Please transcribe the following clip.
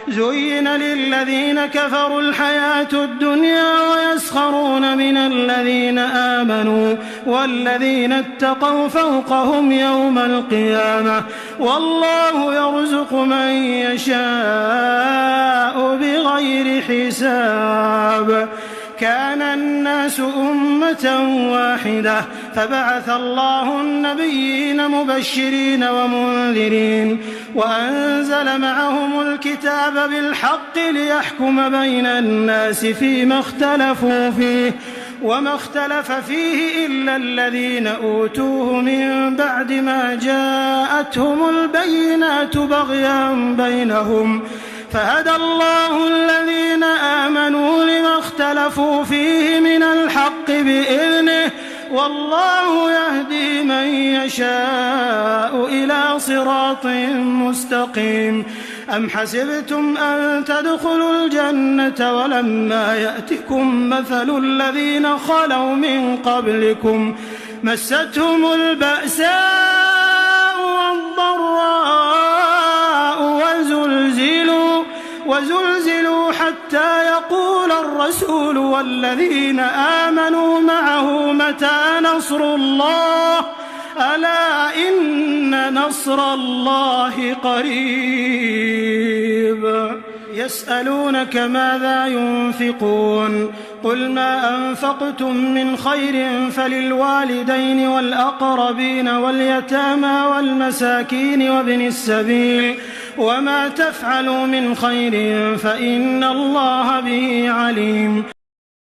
زين للذين كفروا الحياة الدنيا ويسخرون من الذين آمنوا والذين اتقوا فوقهم يوم القيامة والله يرزق من يشاء بغير حساب. كان الناس أمة واحدة فبعث الله النبيين مبشرين ومنذرين وأنزل معهم الكتاب بالحق ليحكم بين الناس فيما اختلفوا فيه وما اختلف فيه إلا الذين أوتوه من بعد ما جاءتهم البينات بغيا بينهم فهدى الله الذين آمنوا لما اختلفوا فيه من الحق بإذنه والله يهدي من يشاء إلى صراط مستقيم. أم حسبتم أن تدخلوا الجنة ولما يأتكم مثل الذين خلوا من قبلكم مستهم البأساء والضراء وزلزلوا حتى يقول الرسول والذين آمنوا معه متى نصر الله ألا إن نصر الله قريب. يسألونك ماذا ينفقون قل ما أنفقتم من خير فللوالدين والأقربين واليتامى والمساكين وابن السبيل وما تفعلوا من خير فإن الله به عليم.